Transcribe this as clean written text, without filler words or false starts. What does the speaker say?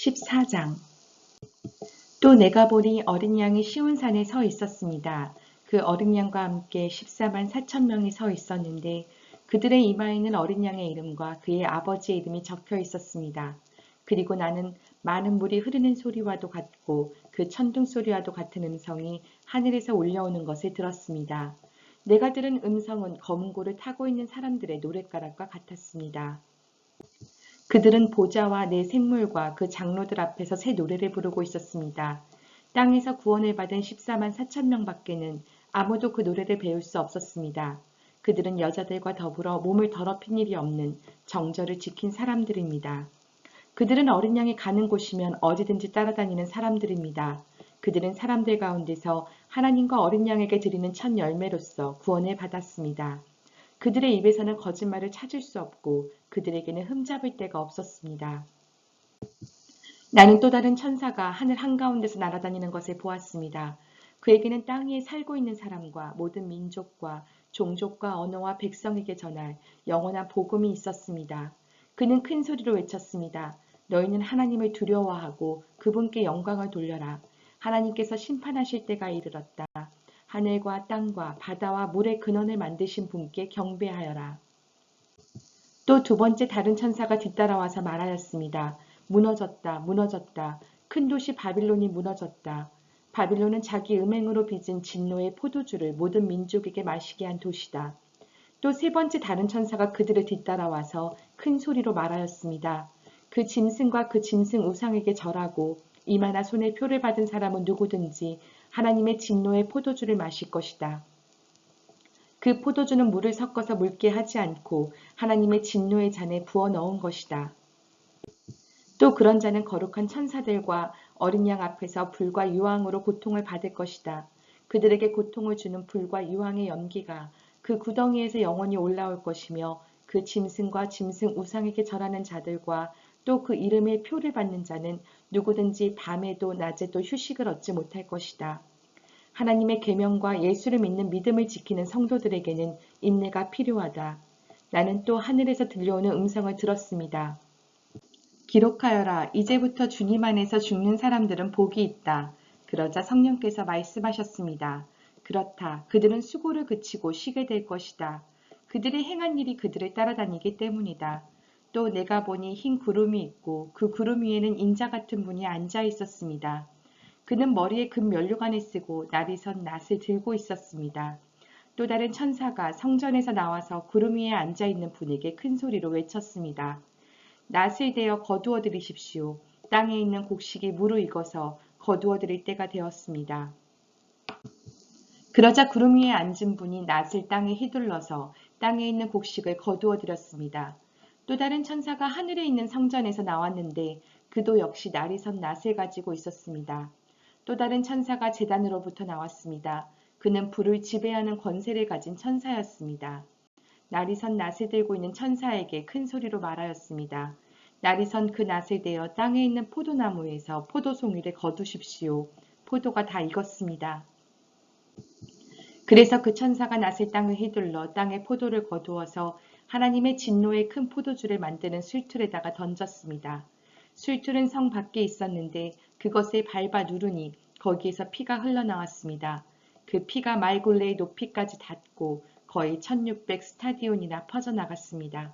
14장. 또 내가 보니 어린 양이 시온산에 서 있었습니다. 그 어린 양과 함께 14만 4천 명이 서 있었는데 그들의 이마에는 어린 양의 이름과 그의 아버지의 이름이 적혀 있었습니다. 그리고 나는 많은 물이 흐르는 소리와도 같고 그 천둥 소리와도 같은 음성이 하늘에서 올려오는 것을 들었습니다. 내가 들은 음성은 검은 고를 타고 있는 사람들의 노랫가락과 같았습니다. 그들은 보좌와 내 생물과 그 장로들 앞에서 새 노래를 부르고 있었습니다. 땅에서 구원을 받은 14만 4천 명밖에는 아무도 그 노래를 배울 수 없었습니다. 그들은 여자들과 더불어 몸을 더럽힌 일이 없는 정절을 지킨 사람들입니다. 그들은 어린 양이 가는 곳이면 어디든지 따라다니는 사람들입니다. 그들은 사람들 가운데서 하나님과 어린 양에게 드리는 첫 열매로서 구원을 받았습니다. 그들의 입에서는 거짓말을 찾을 수 없고 그들에게는 흠잡을 데가 없었습니다. 나는 또 다른 천사가 하늘 한가운데서 날아다니는 것을 보았습니다. 그에게는 땅 위에 살고 있는 사람과 모든 민족과 종족과 언어와 백성에게 전할 영원한 복음이 있었습니다. 그는 큰 소리로 외쳤습니다. 너희는 하나님을 두려워하고 그분께 영광을 돌려라. 하나님께서 심판하실 때가 이르렀다. 하늘과 땅과 바다와 물의 근원을 만드신 분께 경배하여라. 또 두 번째 다른 천사가 뒤따라와서 말하였습니다. 무너졌다, 무너졌다. 큰 도시 바빌론이 무너졌다. 바빌론은 자기 음행으로 빚은 진노의 포도주를 모든 민족에게 마시게 한 도시다. 또 세 번째 다른 천사가 그들을 뒤따라와서 큰 소리로 말하였습니다. 그 짐승과 그 짐승 우상에게 절하고 이마나 손에 표를 받은 사람은 누구든지 하나님의 진노의 포도주를 마실 것이다. 그 포도주는 물을 섞어서 묽게 하지 않고 하나님의 진노의 잔에 부어 넣은 것이다. 또 그런 자는 거룩한 천사들과 어린 양 앞에서 불과 유황으로 고통을 받을 것이다. 그들에게 고통을 주는 불과 유황의 연기가 그 구덩이에서 영원히 올라올 것이며 그 짐승과 짐승 우상에게 절하는 자들과 또 그 이름의 표를 받는 자는 누구든지 밤에도 낮에도 휴식을 얻지 못할 것이다. 하나님의 계명과 예수를 믿는 믿음을 지키는 성도들에게는 인내가 필요하다. 나는 또 하늘에서 들려오는 음성을 들었습니다. 기록하여라. 이제부터 주님 안에서 죽는 사람들은 복이 있다. 그러자 성령께서 말씀하셨습니다. 그렇다. 그들은 수고를 그치고 쉬게 될 것이다. 그들의 행한 일이 그들을 따라다니기 때문이다. 또 내가 보니 흰 구름이 있고 그 구름 위에는 인자 같은 분이 앉아 있었습니다. 그는 머리에 금 면류관을 쓰고 날이 선 낫을 들고 있었습니다. 또 다른 천사가 성전에서 나와서 구름 위에 앉아 있는 분에게 큰 소리로 외쳤습니다. 낫을 대어 거두어 들이십시오. 땅에 있는 곡식이 무르익어서 거두어 들일 때가 되었습니다. 그러자 구름 위에 앉은 분이 낫을 땅에 휘둘러서 땅에 있는 곡식을 거두어 들였습니다. 또 다른 천사가 하늘에 있는 성전에서 나왔는데 그도 역시 날이 선 낫을 가지고 있었습니다. 또 다른 천사가 제단으로부터 나왔습니다. 그는 불을 지배하는 권세를 가진 천사였습니다. 날이 선 낫을 들고 있는 천사에게 큰 소리로 말하였습니다. 날이 선 그 낫을 대어 땅에 있는 포도나무에서 포도송이를 거두십시오. 포도가 다 익었습니다. 그래서 그 천사가 낫을 땅에 휘둘러 땅에 포도를 거두어서 하나님의 진노의 큰 포도주를 만드는 술틀에다가 던졌습니다. 술틀은 성 밖에 있었는데 그것을 밟아 누르니 거기에서 피가 흘러나왔습니다. 그 피가 말굴레의 높이까지 닿고 거의 1600 스타디온이나 퍼져나갔습니다.